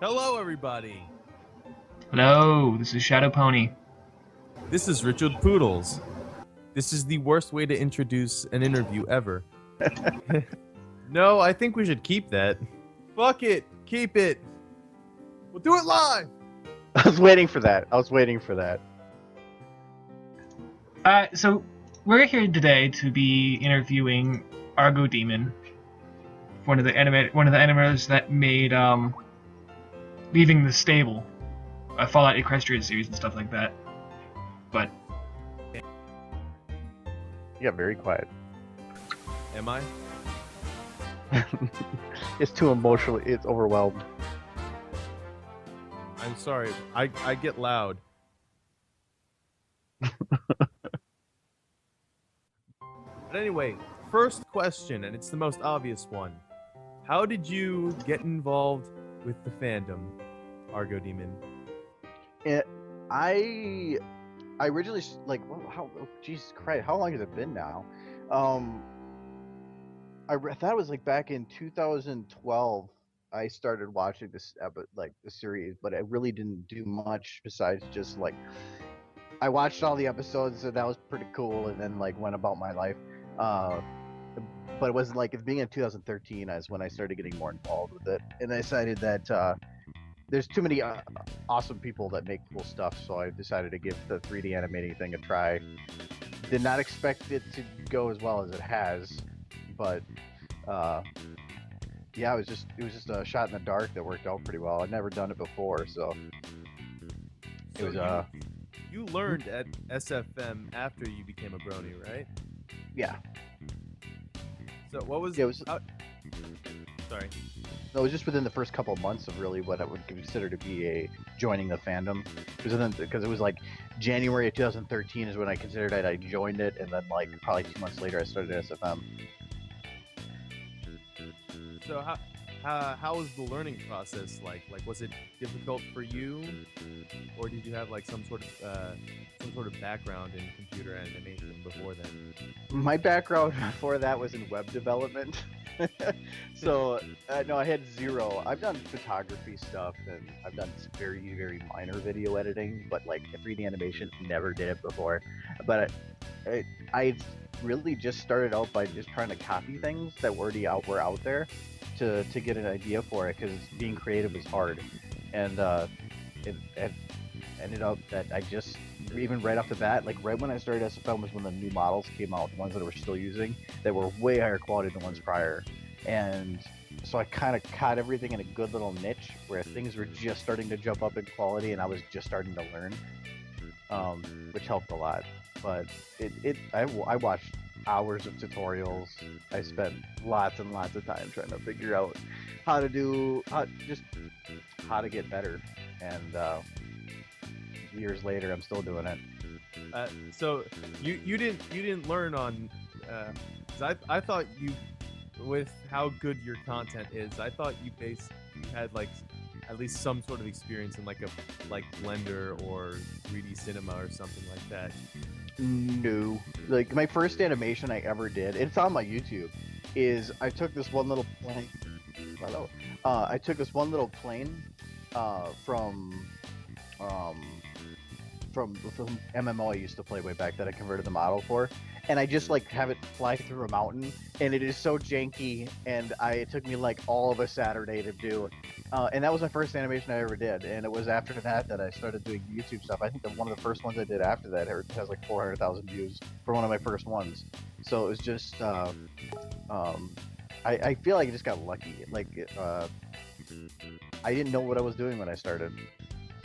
Hello, everybody. Hello, this is Shadow Pony. This is Richard Poodles. This is the worst way to introduce an interview ever. No, I think we should keep that. Fuck it. Keep it. We'll do it live. I was waiting for that. So we're here today to be interviewing Argodaemon, one of the animators that made Leaving the Stable, a Fallout Equestria series and stuff like that. But You got very quiet. Am I? It's too emotional. It's overwhelmed. I'm sorry. I get loud. But anyway, first question, and it's the most obvious one. How did you get involved with the fandom, Argodaemon? I originally Jesus Christ, how long has it been now? I thought it was like back in 2012. I started watching the series, but I really didn't do much besides just I watched all the episodes, and that was pretty cool, and then went about my life. But it was at the beginning of 2013 is when I started getting more involved with it, and I decided that there's too many awesome people that make cool stuff, so I decided to give the 3D animating thing a try. Did not expect it to go as well as it has, but yeah, it was just a shot in the dark that worked out pretty well. I'd never done it before, so it was You learned at SFM after you became a brony, right? yeah. So what was? Yeah, it was. Sorry. No, it was just within the first couple of months of really what I would consider to be joining the fandom. Because it was January of 2013 is when I considered it. I joined it, and then probably 2 months later I started SFM. So how was the learning process like? Was it difficult for you, or did you have some sort of background in computer animation before then? My background before that was in web development. So no, I had zero. I've done photography stuff, and I've done very, very minor video editing, but 3D animation, never did it before. But I really just started out by just trying to copy things that were out there to get an idea for it, because being creative is hard. And it ended up that I just, even right off the bat, right when I started SFM was when the new models came out, the ones that we're still using, that were way higher quality than the ones prior. And so I kind of caught everything in a good little niche where things were just starting to jump up in quality, and I was just starting to learn, which helped a lot. But I watched hours of tutorials. I spent lots and lots of time trying to figure out how to get better, and years later I'm still doing it. So you didn't learn on 'cause I thought you, with how good your content is, I thought you had at least some sort of experience in Blender or 3D cinema or something like that. No, my first animation I ever did, it's on my YouTube, is I took this one little plane. Hello. I took this one little plane from MMO I used to play way back that I converted the model for, and I just have it fly through a mountain, and it is so janky, and it took me all of a Saturday to do. And that was my first animation I ever did, and it was after that I started doing YouTube stuff. I think that one of the first ones I did after that has 400,000 views for one of my first ones. So it was just, I feel like I just got lucky. I didn't know what I was doing when I started,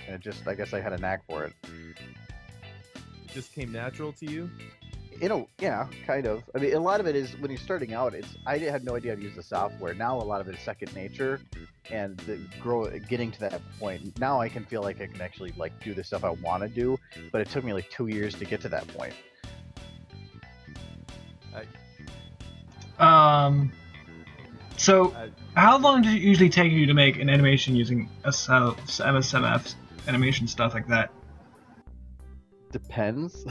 and I guess I had a knack for it. It just came natural to you? Yeah, kind of. I mean, a lot of it is when you're starting out. I had no idea how to use the software. Now a lot of it is second nature, and getting to that point. Now I can feel like I can actually do the stuff I want to do, but it took me 2 years to get to that point. So how long does it usually take you to make an animation using MSMF animation stuff like that? Depends.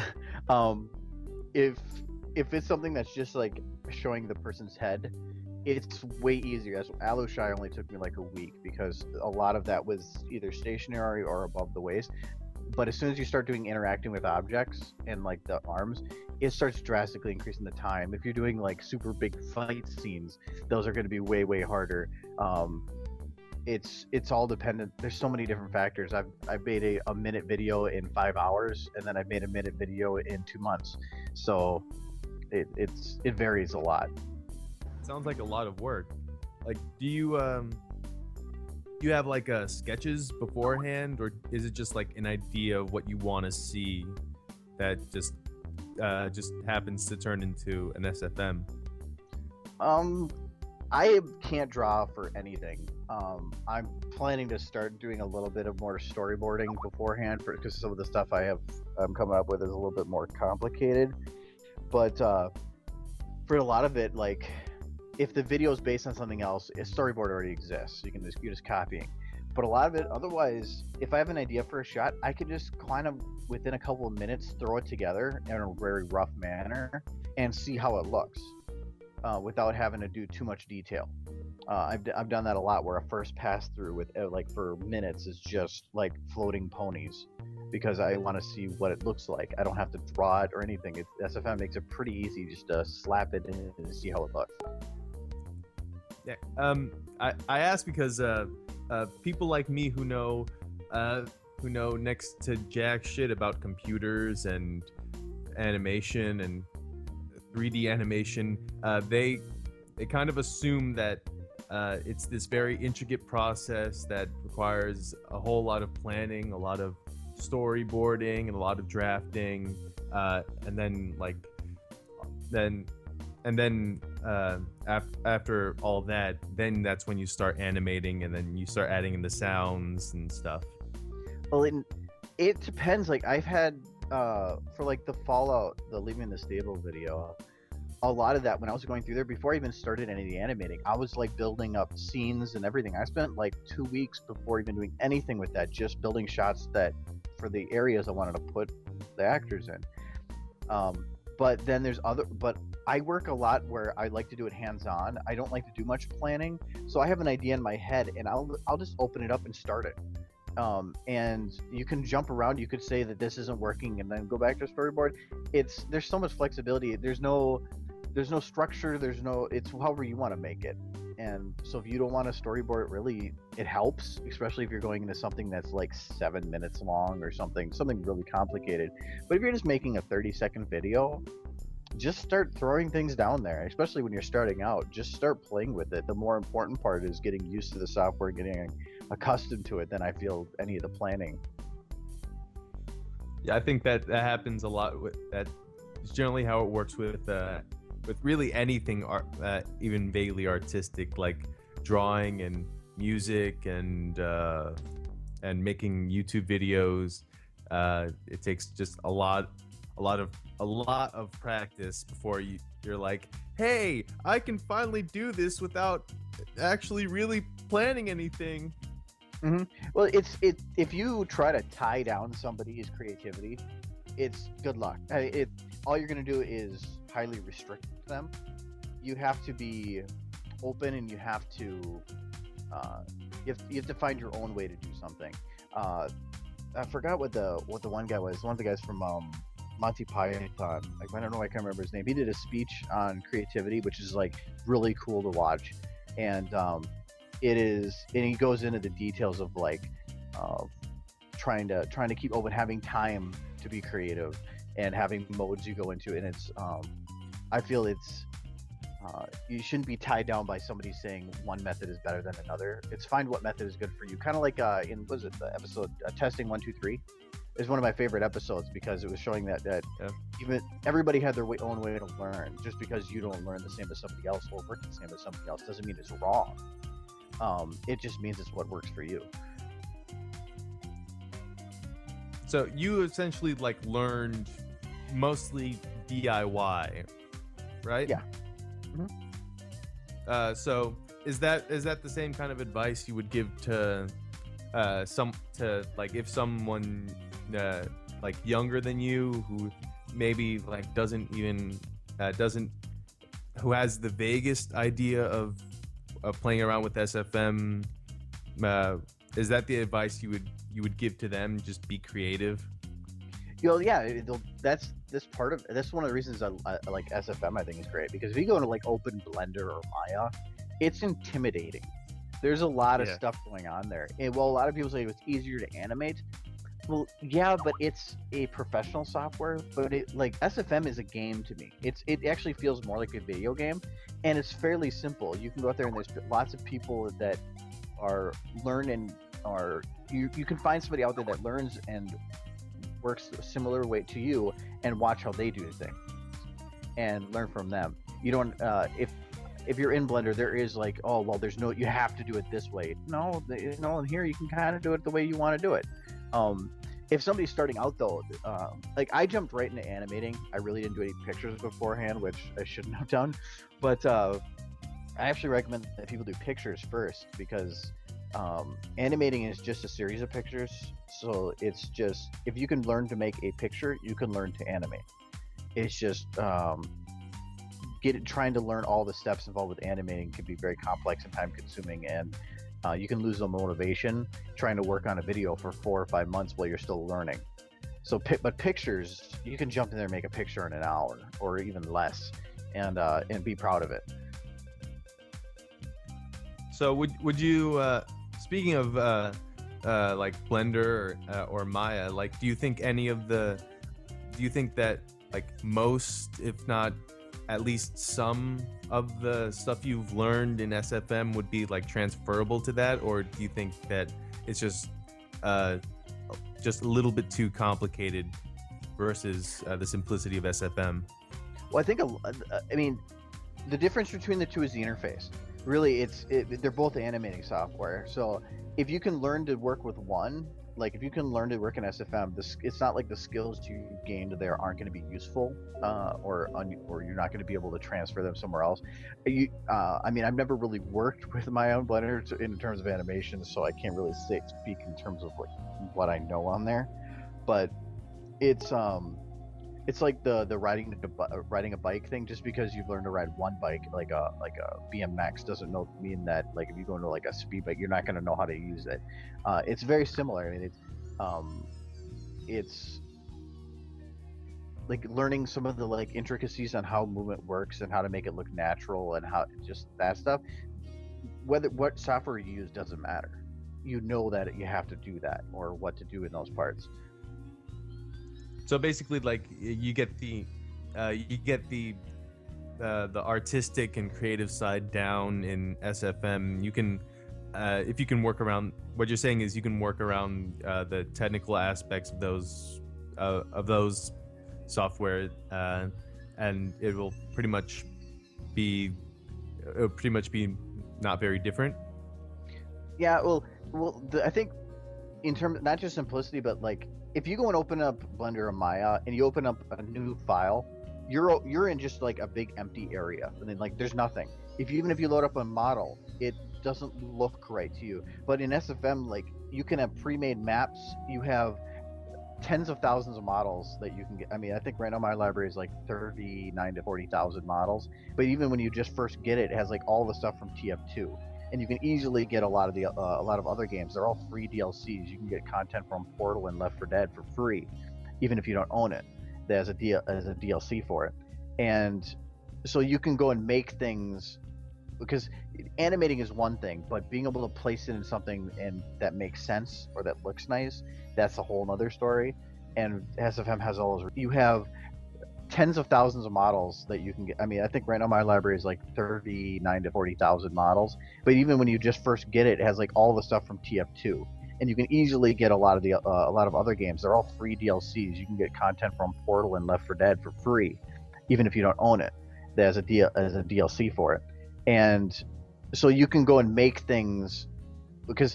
If it's something that's just showing the person's head, it's way easier. As Alushai only took me like a week because a lot of that was either stationary or above the waist. But as soon as you start doing interacting with objects and like the arms, it starts drastically increasing the time. If you're doing like super big fight scenes, those are going to be way harder. It's all dependent. There's so many different factors. I've made a minute video in 5 hours, and then I've made a minute video in 2 months. So it varies a lot. Sounds like a lot of work. Like, do you have like sketches beforehand, or is it just like an idea of what you want to see that just happens to turn into an SFM? I can't draw for anything. I'm planning to start doing a little bit of more storyboarding beforehand because some of the stuff I'm coming up with is a little bit more complicated. But for a lot of it, like if the video is based on something else, a storyboard already exists. You're just copying. But a lot of it, otherwise, if I have an idea for a shot, I can just kind of within a couple of minutes throw it together in a very rough manner and see how it looks without having to do too much detail. I've done that a lot, where a first pass through with like for minutes is just like floating ponies, because I want to see what it looks like. I don't have to draw it or anything. SFM makes it pretty easy just to slap it in and see how it looks. Yeah. I ask because people like me who know next to jack shit about computers and animation and 3D animation, they kind of assume that it's this very intricate process that requires a whole lot of planning, a lot of storyboarding, and a lot of drafting, and then after all that, then that's when you start animating, and then you start adding in the sounds and stuff. Well, it depends. Like I've had for like the Fallout, the Leaving the Stable video, a lot of that when I was going through there before I even started any of the animating, I was like building up scenes and everything. I spent like 2 weeks before even doing anything with that, just building shots that for the areas I wanted to put the actors in. But then but I work a lot where I like to do it hands-on. I don't like to do much planning, so I have an idea in my head and I'll just open it up and start it. And you can jump around. You could say that this isn't working and then go back to storyboard. There's so much flexibility. There's no structure. It's however you want to make it. And so if you don't want to storyboard it, really, it helps, especially if you're going into something that's like 7 minutes long or something really complicated. But if you're just making a 30-second video, just start throwing things down there, especially when you're starting out. Just start playing with it. The more important part is getting used to the software, getting accustomed to it, than I feel any of the planning. Yeah, I think that happens a lot. That is generally how it works with really anything even vaguely artistic, like drawing and music and making YouTube videos. It takes just a lot of practice before you're like, hey, I can finally do this without actually really planning anything. Mm-hmm. Well, if you try to tie down somebody's creativity, it's good luck. All you're gonna do is highly restrict them. You have to be open, and you have to find your own way to do something. I forgot what the one guy was. One of the guys from Monty Python. Like, I don't know, I can't remember his name. He did a speech on creativity, which is like really cool to watch, and he goes into the details of like trying to keep open, having time to be creative, and having modes you go into. And it's I feel you shouldn't be tied down by somebody saying one method is better than another. It's find what method is good for you. Kind of like the episode Testing 1 2 3 is one of my favorite episodes, because it was showing that Yeah. even everybody had their own way to learn. Just because you don't learn the same as somebody else or work the same as somebody else doesn't mean it's wrong. It just means it's what works for you. So you essentially like learned mostly DIY, right? Yeah. So is that the same kind of advice you would give to like if someone like younger than you, who maybe like doesn't who has the vaguest idea of playing around with SFM, is that the advice you would give to them? Just be creative. Yeah, that's one of the reasons I like SFM. I think is great because if you go into like Open Blender or Maya, it's intimidating. There's a lot of stuff going on there. And while a lot of people say it's easier to animate, well, yeah, but it's a professional software. But like SFM is a game to me. It actually feels more like a video game, and it's fairly simple. You can go out there and there's lots of people that are learning, or you can find somebody out there that learns and works a similar way to you, and watch how they do the thing, and learn from them. You don't if you're in Blender, there is like, oh well, there's no, you have to do it this way. No, and here you can kind of do it the way you want to do it. If somebody's starting out though, like I jumped right into animating. I really didn't do any pictures beforehand, which I shouldn't have done. But I actually recommend that people do pictures first because animating is just a series of pictures. So it's just, if you can learn to make a picture, you can learn to animate. It's just trying to learn all the steps involved with animating can be very complex and time consuming, and you can lose the motivation trying to work on a video for 4 or 5 months while you're still learning. So, but pictures, you can jump in there and make a picture in an hour or even less, and be proud of it. So would you, speaking of like Blender or Maya, like do you think that like most, if not at least some of the stuff you've learned in SFM would be like transferable to that, or do you think that it's just a little bit too complicated versus the simplicity of SFM? Well, I think I mean the difference between the two is the interface. Really, they're both animating software. So if you can learn to work with one, like if you can learn to work in SFM, it's not like the skills you gained there aren't going to be useful, or you're not going to be able to transfer them somewhere else. I mean, I've never really worked with my own Blender in terms of animation, so I can't really speak in terms of like what I know on there. But it's like the riding a bike thing. Just because you've learned to ride one bike, like a BMX, doesn't mean that like if you go into like a speed bike, you're not going to know how to use it. It's very similar. I mean, it's like learning some of the like intricacies on how movement works and how to make it look natural and how just that stuff. What software you use doesn't matter. You know that you have to do that or what to do in those parts. So basically, like you get the artistic and creative side down in SFM. You can, if you can work around. What you're saying is you can work around the technical aspects of those software, and it will pretty much be not very different. Yeah, well, I think in terms not just simplicity, but like if you go and open up Blender or Maya and you open up a new file, you're in just like a big empty area, and then like there's nothing. Even if you load up a model, it doesn't look right to you. But in SFM, like you can have pre-made maps. You have tens of thousands of models that you can get. I mean, I think right now my library is like 39 to 40,000 models. But even when you just first get it, it has like all the stuff from TF2. And you can easily get a lot of other games. They're all free DLCs. You can get content from Portal and Left 4 Dead for free, even if you don't own it. There's a DLC for it, and so you can go and make things. Because animating is one thing, but being able to place it in something and that makes sense or that looks nice, that's a whole other story. And SFM has all those. You have tens of thousands of models that you can get. I mean, I think right now my library is like 39 to 40,000 models. But even when you just first get it, it has like all the stuff from TF2. And you can easily get a lot of other games. They're all free DLCs. You can get content from Portal and Left 4 Dead for free, even if you don't own it. There's a DLC for it. And so you can go and make things, because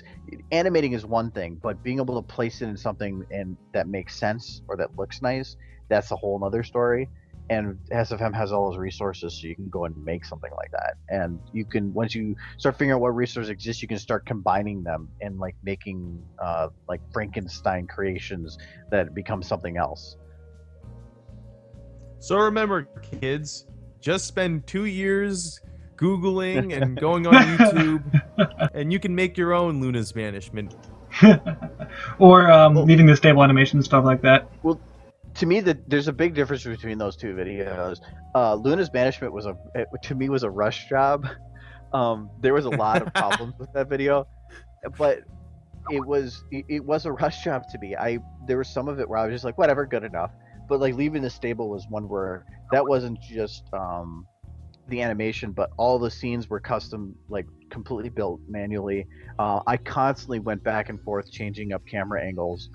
animating is one thing, but being able to place it in something and that makes sense or that looks nice, that's a whole other story. And SFM has all those resources, so you can go and make something like that. And you can, once you start figuring out what resources exist, you can start combining them and like making like Frankenstein creations that become something else. So remember, kids, just spend 2 years Googling and going on YouTube, and you can make your own Luna's Banishment. Or leaving the stable animation and stuff like that. Well, to me, there's a big difference between those two videos. Luna's Banishment was to me was a rush job. There was a lot of problems with that video, but it was a rush job to me. There was some of it where I was just like, whatever, good enough. But like leaving the stable was one where that wasn't just the animation, but all the scenes were custom, like completely built manually. I constantly went back and forth changing up camera angles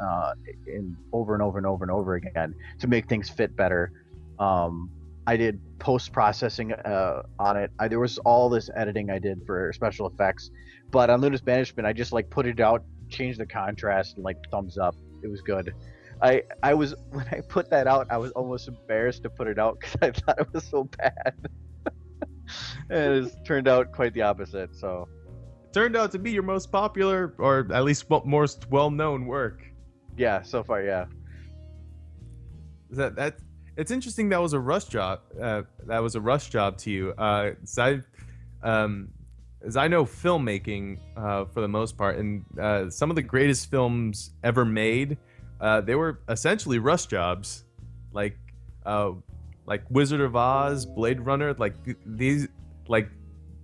over and over and over and over again to make things fit better. I did post-processing on it. There was all this editing I did for special effects, but on Luna's Banishment, I just like put it out, changed the contrast, and like thumbs up. It was good. I was, when I put that out, I was almost embarrassed to put it out because I thought it was so bad. And it has turned out quite the opposite. So It turned out to be your most popular, or at least most well-known work. yeah, so far, yeah. That it's interesting that was a rush job. That was a rush job to you. As I know filmmaking for the most part, and some of the greatest films ever made, they were essentially rush jobs, like Wizard of Oz, Blade Runner. Like these, like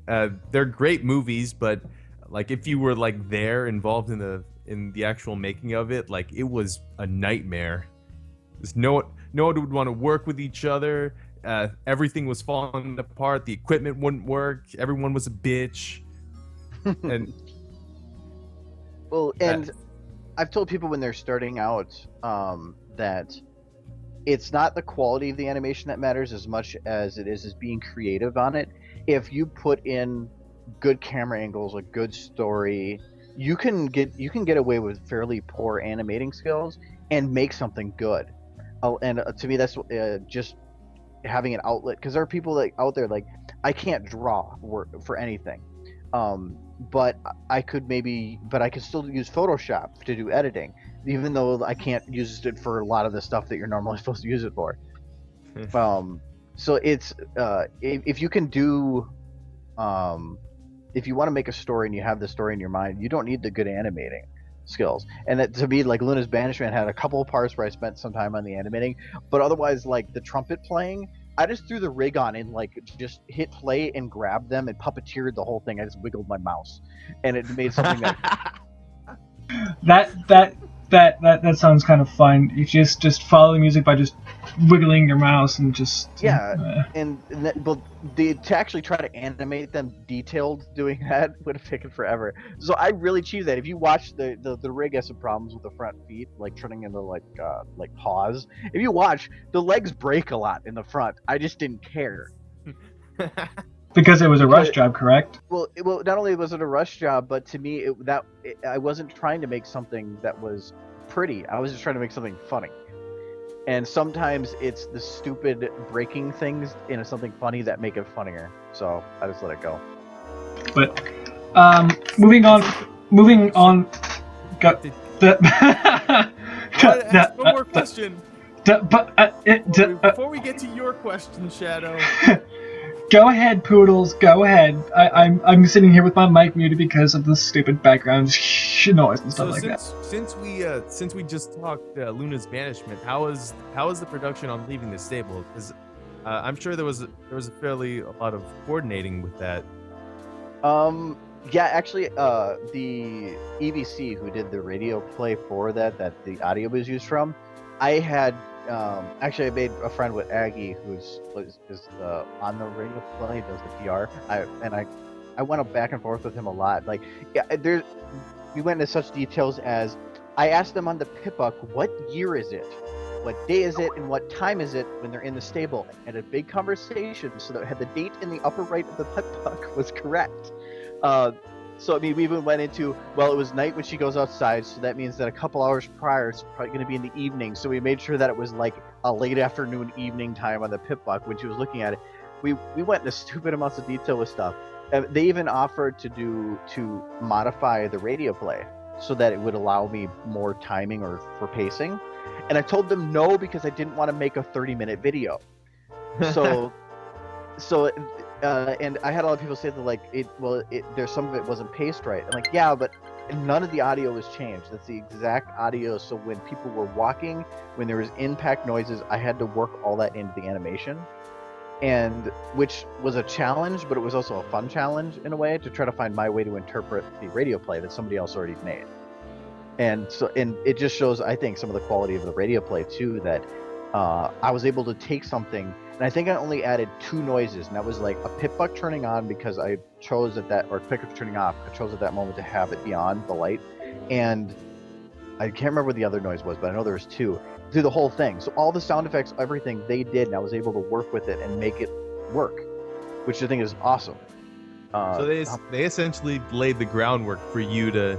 they're great movies, but like if you were like there involved in the actual making of it, like it was a nightmare. There's no one would want to work with each other. Everything was falling apart. The equipment wouldn't work. Everyone was a bitch. And well, and I've told people when they're starting out that it's not the quality of the animation that matters as much as it is being creative on it. If you put in good camera angles, a good story, you can get away with fairly poor animating skills and make something good. And to me, that's just having an outlet, because there are people like out there like, I can't draw for anything, but I could still use Photoshop to do editing, even though I can't use it for a lot of the stuff that you're normally supposed to use it for. So it's if you can do if you want to make a story and you have the story in your mind, you don't need the good animating skills. And that, to me, like Luna's Banishment had a couple of parts where I spent some time on the animating, but otherwise, like the trumpet playing, I just threw the rig on and like just hit play and grabbed them and puppeteered the whole thing. I just wiggled my mouse, and it made something that sounds kind of fun. You just follow the music by just wiggling your mouse and just to actually try to animate them detailed doing that would have taken forever. So I really achieved that. If you watch the rig has some problems with the front feet, like turning into like paws. If you watch, the legs break a lot in the front. I just didn't care. Because it was a rush job, correct? Well, not only was it a rush job, but to me, I wasn't trying to make something that was pretty. I was just trying to make something funny. And sometimes it's the stupid breaking things into something funny that make it funnier. So I just let it go. But moving on. Got ask one more question. Before we get to your question, Shadow. Go ahead, Poodles. Go ahead. I'm sitting here with my mic muted because of the stupid background noise and stuff that. Since we just talked Luna's Banishment, how is the production on leaving the stable? Because I'm sure there was a lot of coordinating with that. Yeah, actually, the EVC who did the radio play for that the audio was used from, I had. Actually, I made a friend with Aggie, who's on the radio play, does the PR. I went back and forth with him a lot. Like, yeah, we went into such details as I asked them on the Pip-Buck, what year is it, what day is it, and what time is it when they're in the stable. And a big conversation, so that had the date in the upper right of the Pip-Buck was correct. So, I mean, we even went into, well, it was night when she goes outside, so that means that a couple hours prior, it's probably going to be in the evening. So we made sure that it was like a late afternoon, evening time on the Pip-Buck when she was looking at it. We went into stupid amounts of detail with stuff. They even offered to modify the radio play so that it would allow me more timing or for pacing. And I told them no, because I didn't want to make a 30-minute video. So so and I had a lot of people say that like there's some of it wasn't paced right. I'm like, yeah, but none of the audio was changed. That's the exact audio. So when people were walking, when there was impact noises, I had to work all that into the animation, and which was a challenge, but it was also a fun challenge in a way to try to find my way to interpret the radio play that somebody else already made. And it just shows, I think, some of the quality of the radio play too, that I was able to take something, and I think I only added 2 noises, and that was like a pip buck turning on because I chose or pip turning off. I chose at that moment to have it beyond the light, and I can't remember what the other noise was, but I know there was 2 through the whole thing. So all the sound effects, everything they did, and I was able to work with it and make it work, which I think is awesome. So they essentially laid the groundwork for you to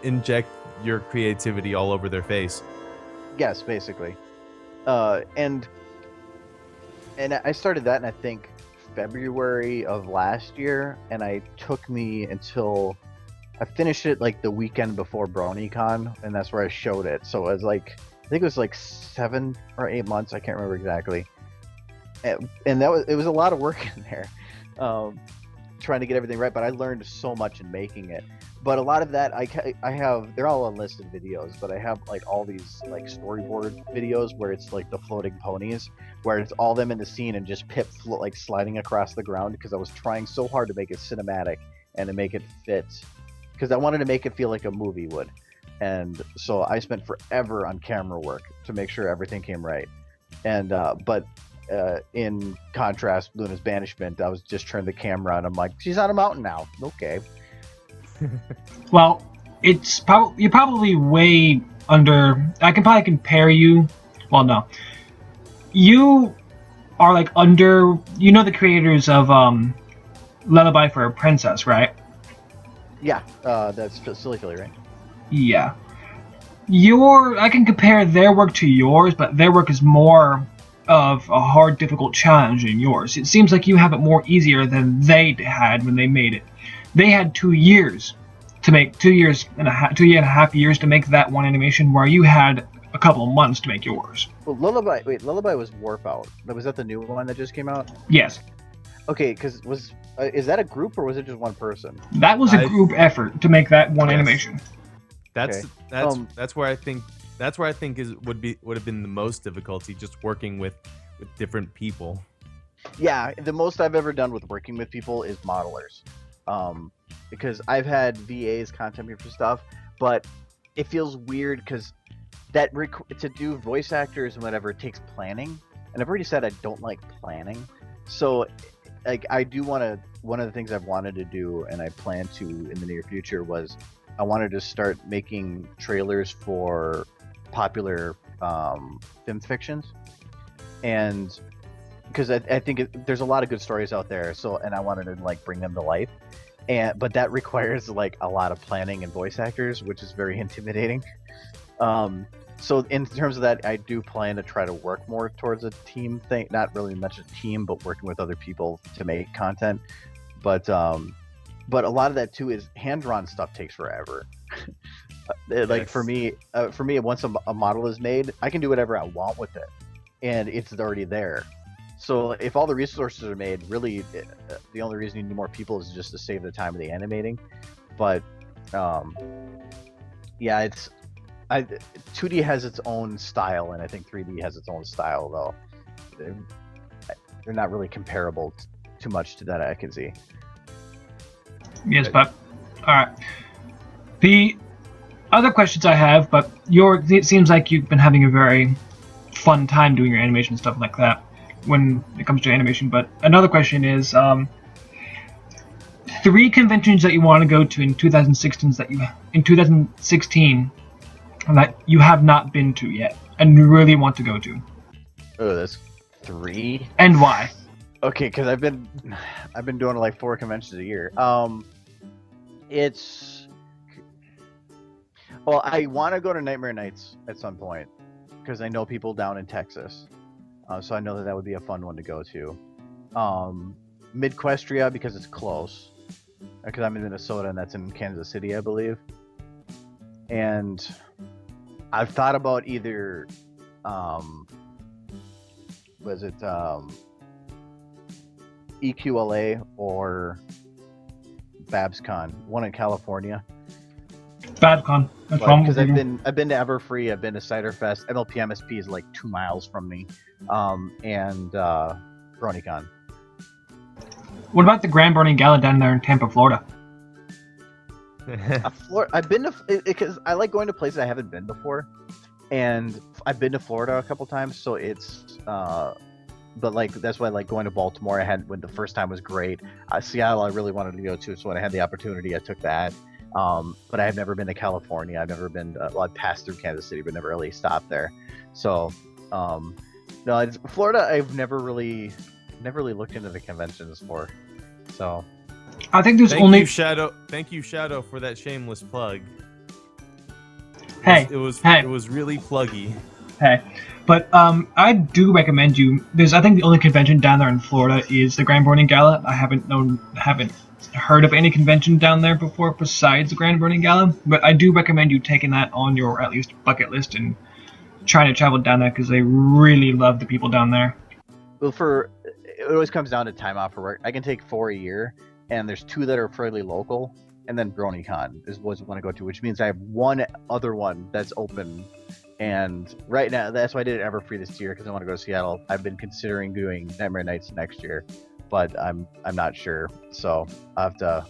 inject your creativity all over their face. Yes, basically. And I started that in, I think, February of last year, and it took me until I finished it like the weekend before BronyCon, and that's where I showed it. So it was like, I think it was like 7 or 8 months, I can't remember exactly. And it was a lot of work in there, trying to get everything right, but I learned so much in making it. But a lot of that I have, they're all unlisted videos, but I have like all these like storyboard videos where it's like the floating ponies, where it's all them in the scene and just Pip like sliding across the ground, because I was trying so hard to make it cinematic and to make it fit, because I wanted to make it feel like a movie would. And so I spent forever on camera work to make sure everything came right. And but in contrast, Luna's Banishment, I was just turning the camera on. I'm like, she's on a mountain now. Okay. Well, you're probably way under. I can probably compare you. Well, no, you are like under. You know the creators of Lullaby for a Princess, right? Yeah, that's Silly Philly, right? Yeah. I can compare their work to yours, but their work is more of a hard, difficult challenge than yours. It seems like you have it more easier than they had when they made it. They had 2 years to make 2 years and a half years to make that one animation, where you had a couple of months to make yours. Well, Lullaby was Warp Out. Was that the new one that just came out? Yes. Okay, because is that a group or was it just one person? That was a group effort to make that one animation. That's Okay. that's where I think would have been the most difficulty, just working with different people. Yeah, the most I've ever done with working with people is modelers. Because I've had VAs contact me for stuff, but it feels weird because to do voice actors and whatever, it takes planning, and I've already said I don't like planning. So like I do want to, one of the things I've wanted to do and I plan to in the near future was I wanted to start making trailers for popular film fictions, and because I think there's a lot of good stories out there, so, and I wanted to like bring them to life, but that requires like a lot of planning and voice actors, which is very intimidating. So in terms of that, I do plan to try to work more towards a team thing, not really much a team, but working with other people to make content. But a lot of that too is hand-drawn stuff takes forever. Like Yes. for me, once a model is made, I can do whatever I want with it, and it's already there. So if all the resources are made, really, the only reason you need more people is just to save the time of the animating. But yeah, 2D has its own style, and I think 3D has its own style, though they're not really comparable too much to that I can see. Yes, but all right. The other questions I have, but it seems like you've been having a very fun time doing your animation and stuff like that when it comes to animation. But another question is, 3 conventions that you want to go to in 2016 that you have not been to yet and you really want to go to. Oh, that's 3. And why? Okay, because I've been doing like 4 conventions a year. Well, I want to go to Nightmare Nights at some point because I know people down in Texas, so I know that would be a fun one to go to. Midquestria because it's close, because I'm in Minnesota and that's in Kansas City, I believe. And I've thought about either was it EQLA or BabsCon, one in California. Babcon. Because I've been to Everfree, I've been to Ciderfest. MLP MSP is like 2 miles from me, and BronyCon. What about the Grand Burning Gala down there in Tampa, Florida? I've been to because I like going to places I haven't been before, and I've been to Florida a couple times, so it's but like that's why I like going to Baltimore. I had when the first time was great. Seattle I really wanted to go to, so when I had the opportunity, I took that. But I have never been to California. I've never been. Well, I passed through Kansas City, but never really stopped there. So, no, Florida. I've never really looked into the conventions for. So, I think there's Thank only you, Shadow. Thank you, Shadow, for that shameless plug. Hey, it was hey. It was really pluggy. Hey, but I do recommend you. I think the only convention down there in Florida is the Grand Burning Gala. I haven't heard of any convention down there before besides the Grand Burning Gala, but I do recommend you taking that on your at least bucket list and trying to travel down there because they really love the people down there. Well, it always comes down to time off for work. I can take 4 a year, and there's 2 that are fairly local, and then BronyCon is what I want to go to, which means I have one other one that's open. And right now, that's why I did Everfree this year because I want to go to Seattle. I've been considering doing Nightmare Nights next year, but I'm not sure. So I have to.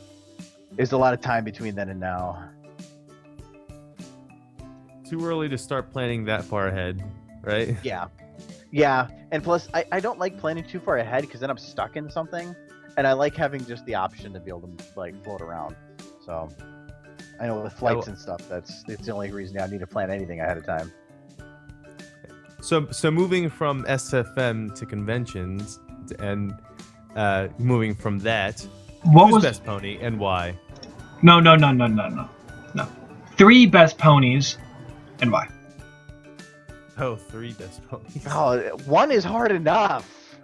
There's a lot of time between then and now. Too early to start planning that far ahead, right? Yeah, and plus I don't like planning too far ahead because then I'm stuck in something, and I like having just the option to be able to like float around. So I know with flights and stuff, it's the only reason I need to plan anything ahead of time. So moving from SFM to conventions and moving from that, who's best pony and why? No. 3 best ponies and why? Oh, 3 best ponies. Oh, 1 is hard enough.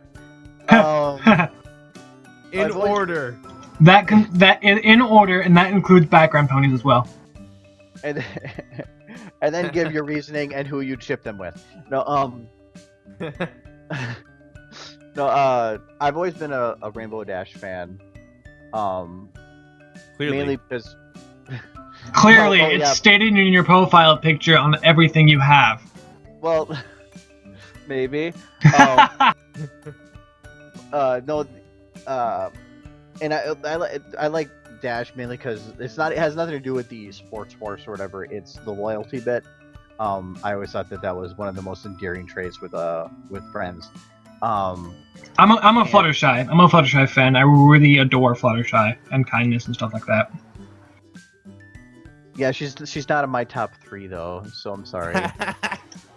In order. That in order, and that includes background ponies as well. And then give your reasoning and who you'd ship them with. No, I've always been a Rainbow Dash fan. Clearly. Mainly because. Clearly, it's stated in your profile picture on everything you have. Well, maybe. No. And I like Dash mainly because it has nothing to do with the sports horse or whatever. It's the loyalty bit. I always thought that was one of the most endearing traits with friends. I'm a Fluttershy. I'm a Fluttershy fan. I really adore Fluttershy and kindness and stuff like that. Yeah, she's not in my top 3 though, so I'm sorry.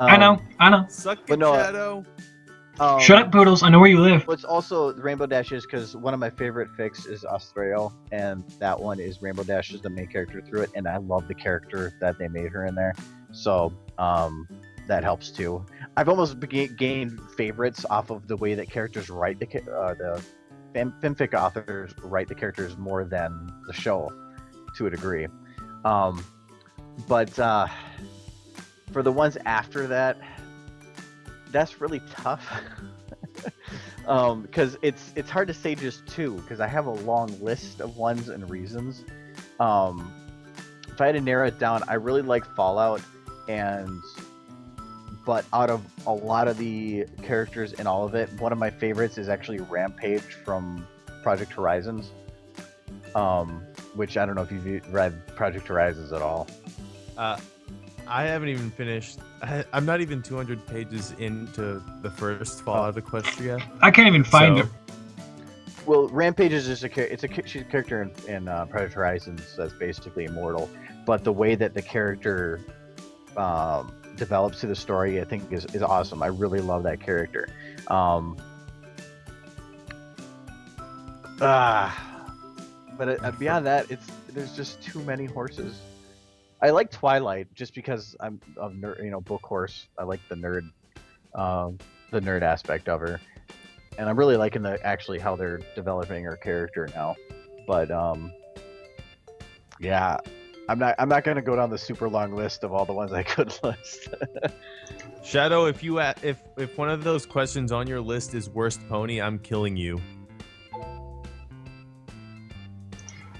I know. Suck it, Shadow. Shut up, Poodles. I know where you live. It's also Rainbow Dash is because one of my favorite fics is Australia, and that one is Rainbow Dash is the main character through it, and I love the character that they made her in there. So that helps too. I've almost gained favorites off of the way that characters write the fanfic authors write the characters more than the show, to a degree. But for the ones after that, that's really tough. Because it's hard to say just 2 because I have a long list of ones and reasons. If I had to narrow it down, I really like Fallout, but out of a lot of the characters in all of it, one of my favorites is actually Rampage from Project Horizons. Which I don't know if you've read Project Horizons at all. I haven't even finished. I'm not even 200 pages into the first Fallout Equestria. I can't even find her. Well, Rampage is just she's a character in Project Horizons that's basically immortal. But the way that the character develops through the story, I think is awesome. I really love that character. But beyond that, there's just too many horses. I like Twilight just because I'm a nerd, book horse. I like the nerd aspect of her, and I'm really liking how they're developing her character now. But yeah, I'm not gonna go down the super long list of all the ones I could list. Shadow, if one of those questions on your list is worst pony, I'm killing you.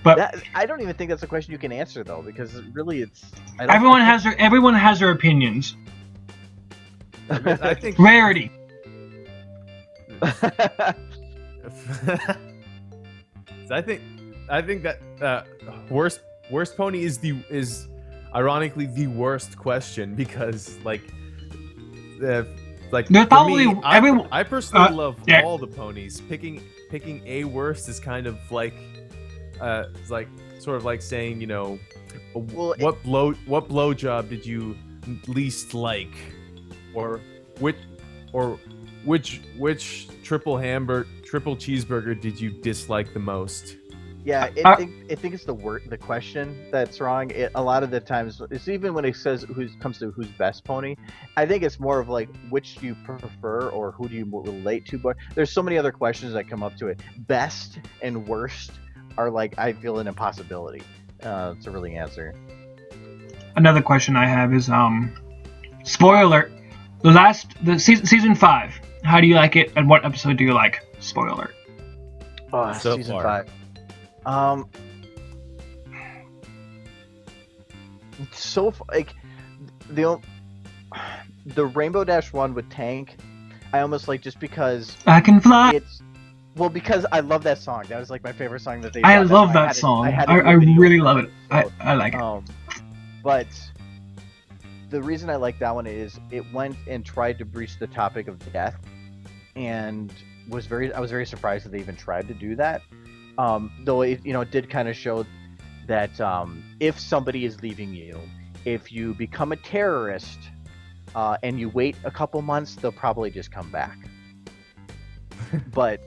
But I don't even think that's a question you can answer though, because really it's everyone has their opinions. I think Rarity. So I think that worst pony is ironically the worst question, because like They're for probably me, I personally love all the ponies. Picking a worst is kind of like it's like sort of like saying, you know, Well, what blowjob did you least like, or which triple cheeseburger did you dislike the most? Yeah, I think it's the question that's wrong. A lot of the times, it's even when it says comes to who's best pony. I think it's more of like which do you prefer or who do you relate to. But there's so many other questions that come up to it. Best and worst are like, I feel, an impossibility to really answer. Another question I have is spoiler. The season 5. How do you like it, and what episode do you like? Spoiler. Oh, So season far. 5. Like the Rainbow Dash one with Tank, I almost like, just because I can fly. because I love that song. That was like my favorite song that they. I done. love That's why that song. I had I a video really for love it. So, I like it. But the reason I like that one is it went and tried to breach the topic of death, and I was very surprised that they even tried to do that. Though it did kind of show that if somebody is leaving you, if you become a terrorist, and you wait a couple months, they'll probably just come back. But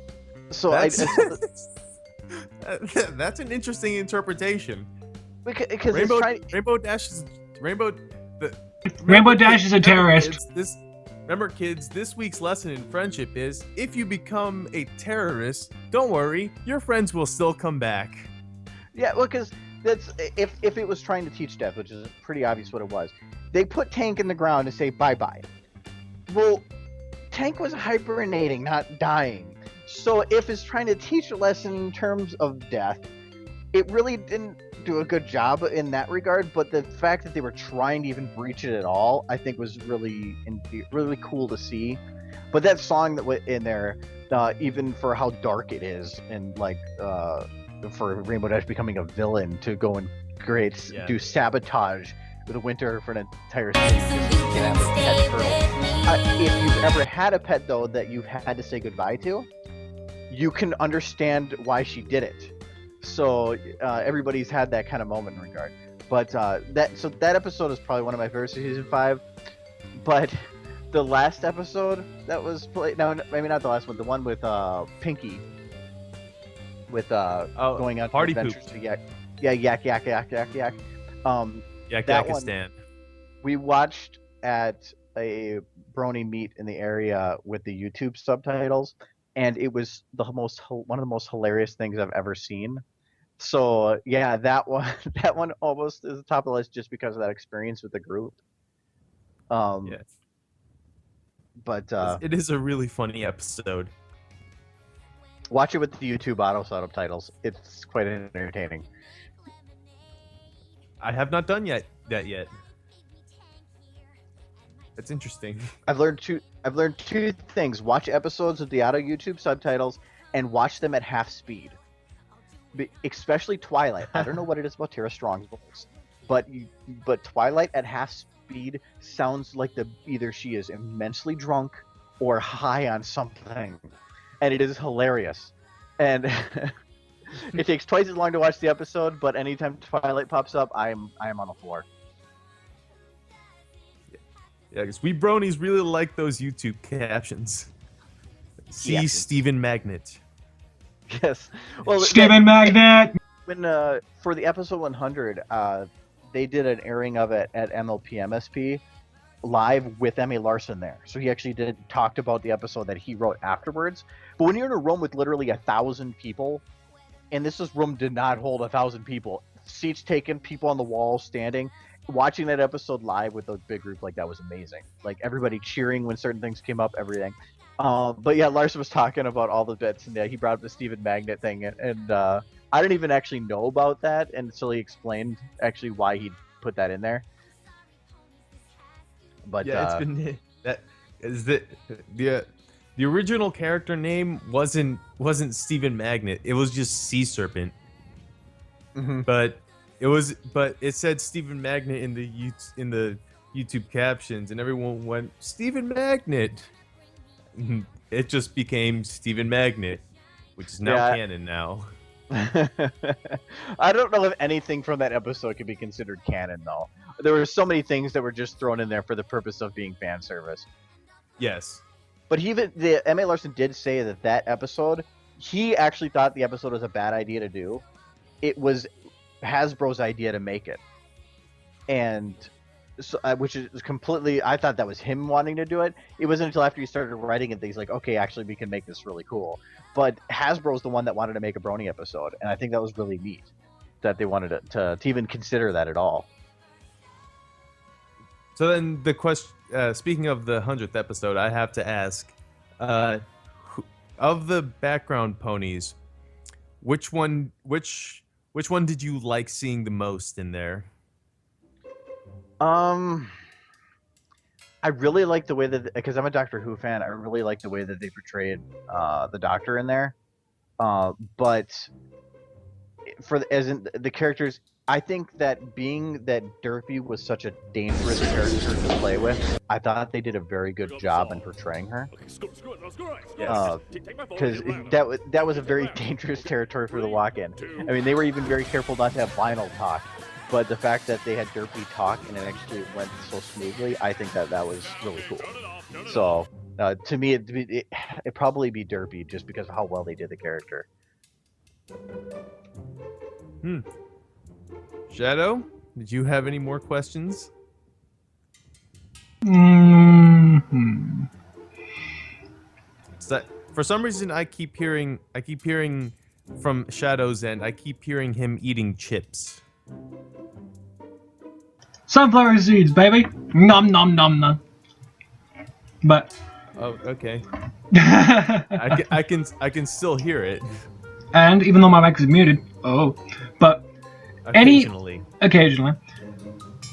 so That's that's an interesting interpretation. because Rainbow Dash is Rainbow Dash is a terrorist. Remember, kids, this week's lesson in friendship is, if you become a terrorist, don't worry, your friends will still come back. Yeah, well, because that's if it was trying to teach death, which is pretty obvious what it was. They put Tank in the ground to say bye-bye. Well, Tank was hibernating, not dying. So if it's trying to teach a lesson in terms of death, it really didn't do a good job in that regard. But the fact that they were trying to even breach it at all, I think, was really cool to see. But that song that was in there, even for how dark it is, and like for Rainbow Dash becoming a villain to go and do sabotage with a winter for an entire city just so you can have a pet turtle. If you've ever had a pet though that you've had to say goodbye to, you can understand why she did it. So everybody's had that kind of moment in regard. But that episode is probably one of my favorites of season 5. But the last episode that was played, no, maybe not the last one, the one with Pinky, with going on Party adventures Poop. to yak. Yakistan. We watched at a brony meet in the area with the YouTube subtitles, and it was one of the most hilarious things I've ever seen. So yeah, that one almost is the top of the list just because of that experience with the group. Yes. But It is a really funny episode. watch it with the YouTube auto subtitles. It's quite entertaining. I have not done that yet. That's interesting. I've learned two things: watch episodes with the auto YouTube subtitles, and watch them at half speed. Especially Twilight. I don't know what it is about Tara Strong's voice, but Twilight at half speed sounds like either she is immensely drunk or high on something, and it is hilarious. And it takes twice as long to watch the episode, but anytime Twilight pops up, I am on the floor. Yeah, because we bronies really like those YouTube captions. See Yes. Steven Magnet. Yes. Well, Steven Magnet. when for the episode 100, they did an airing of it at MLP live with Emmy Larson there. So he actually talked about the episode that he wrote afterwards. But when you're in a room with literally 1,000 people, and room did not hold 1,000 people, seats taken, people on the wall standing. Watching that episode live with a big group like that was amazing. Like everybody cheering when certain things came up, everything. But yeah, Larson was talking about all the bits, and he brought up the Stephen Magnet thing, and I didn't even actually know about that until he explained actually why he put that in there. But yeah, it's been that is the original character name wasn't Stephen Magnet. It was just Sea Serpent. mhm. But it said Stephen Magnet in the YouTube captions, and everyone went Stephen Magnet. It just became Stephen Magnet, which is now Yeah. canon now. I don't know if anything from that episode could be considered canon, though. There were so many things that were just thrown in there for the purpose of being fan service. Yes. But the M.A. Larson did say that episode, he actually thought the episode was a bad idea to do. It was Hasbro's idea to make it, and so which is completely. I thought that was him wanting to do it. It wasn't until after he started writing it that he's like, okay, actually, we can make this really cool. But Hasbro's the one that wanted to make a Brony episode, and I think that was really neat that they wanted to even consider that at all. So then the question, speaking of the 100th episode, I have to ask, of the background ponies, which one did you like seeing the most in there? I really like the way that, because I'm a Doctor Who fan, I really like the way that they portrayed the Doctor in there. But as in the characters, I think that being that Derpy was such a dangerous character to play with, I thought they did a very good job in portraying her. Because that was a very dangerous territory for the walk-in. I mean, they were even very careful not to have Vinyl talk. But the fact that they had Derpy talk and it actually went so smoothly, I think that was really cool. So, to me, it'd probably be Derpy just because of how well they did the character. Shadow, did you have any more questions? So, for some reason, I keep hearing from Shadow's end, I keep hearing him eating chips. Sunflower seeds, baby. Nom nom nom nom. But Oh, okay. I can still hear it and even though my mic is muted, but occasionally. occasionally.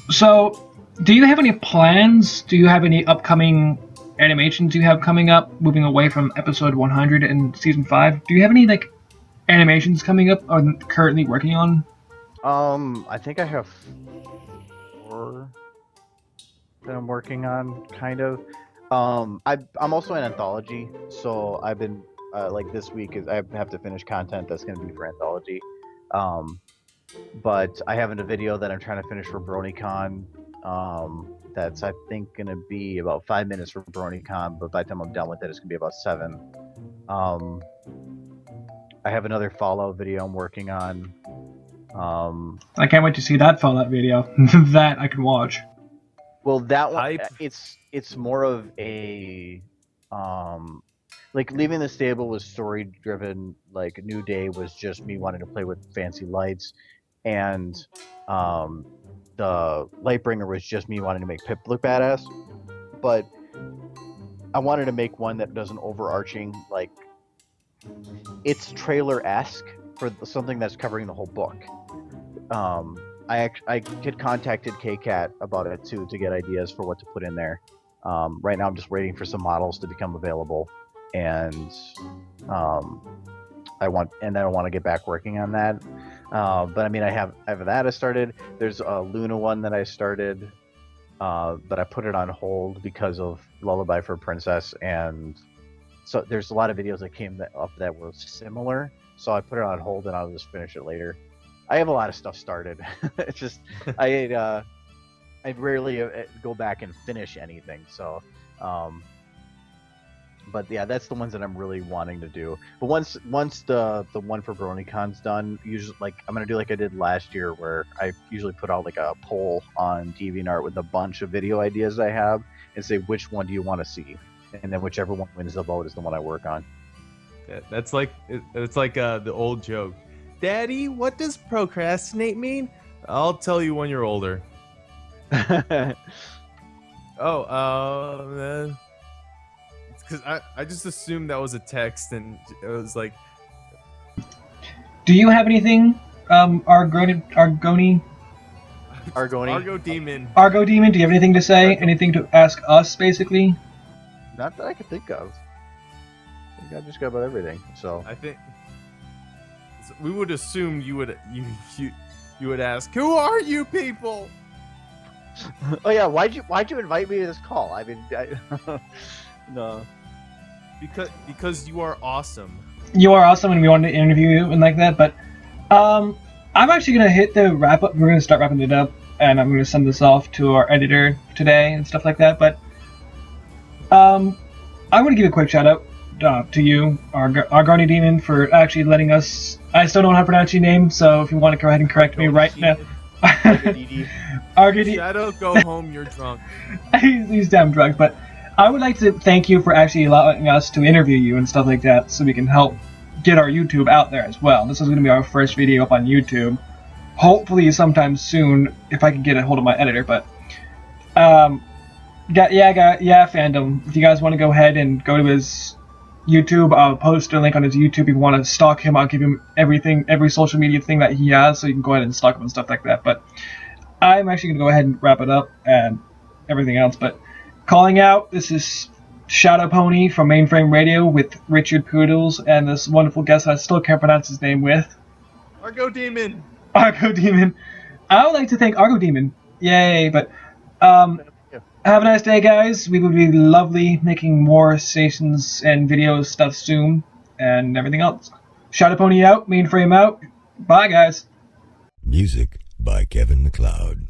So, do you have any plans? Do you have any upcoming animations you have coming up? Moving away from episode 100 and season 5, do you have any like animations coming up or currently working on? I think I have 4 that I'm working on, kind of. I'm also an anthology, so I've been like this week I have to finish content that's going to be for anthology. But I have a video that I'm trying to finish for BronyCon. That's I think going to be about 5 minutes for BronyCon, but by the time I'm done with it, it's going to be about 7. I have another Fallout video I'm working on. I can't wait to see that Fallout video. That I can watch. Well, that one, it's more of a, like Leaving the Stable was story driven. Like New Day was just me wanting to play with fancy lights, and the Lightbringer was just me wanting to make Pip look badass. But I wanted to make one that does an overarching, like, it's trailer-esque for something that's covering the whole book. I had contacted KCAT about it too to get ideas for what to put in there. Right now I'm just waiting for some models to become available, and I want to get back working on that. But I mean, I have that I started. There's a Luna one that I started, but I put it on hold because of Lullaby for a Princess, and so there's a lot of videos that came up that were similar. So I put it on hold, and I'll just finish it later. I have a lot of stuff started. It's just I rarely go back and finish anything. So, but yeah, that's the ones that I'm really wanting to do. But once the one for BronyCon's done, usually like I'm gonna do like I did last year, where I usually put out like a poll on DeviantArt with a bunch of video ideas I have, and say which one do you want to see, and then whichever one wins the vote is the one I work on. Yeah, it's like the old joke. Daddy, what does procrastinate mean? I'll tell you when you're older. Oh, because I just assumed that was a text, and it was like. Do you have anything, Argoni? Argodaemon. Argodaemon, do you have anything to say? Anything to ask us, basically? Not that I could think of. I think I've just got about everything. So I think we would assume you would ask, "Who are you people?" Oh yeah, why'd you invite me to this call? I mean, no. Because you are awesome. You are awesome, and we wanted to interview you and like that. But I'm actually gonna hit the wrap up. We're gonna start wrapping it up, and I'm gonna send this off to our editor today and stuff like that. But I want to give a quick shout out to you, Argodaemon, for actually letting us. I still don't know how to pronounce your name, so if you want to go ahead and correct me right now. Argodaemon. Shadow, go home. You're drunk. He's damn drunk, but I would like to thank you for actually allowing us to interview you and stuff like that, so we can help get our YouTube out there as well. This is going to be our first video up on YouTube. Hopefully sometime soon, if I can get a hold of my editor. But fandom. If you guys want to go ahead and go to his YouTube, I'll post a link on his YouTube. If you want to stalk him, I'll give him every social media thing that he has, so you can go ahead and stalk him and stuff like that. But I'm actually going to go ahead and wrap it up and everything else. But calling out, this is Shadow Pony from Mainframe Radio with Richard Poodles and this wonderful guest I still can't pronounce his name with. Argodaemon. Argodaemon. I would like to thank Argodaemon. Yay, but have a nice day, guys. We would be lovely making more stations and video stuff soon and everything else. Shadow Pony out, Mainframe out. Bye, guys. Music by Kevin MacLeod.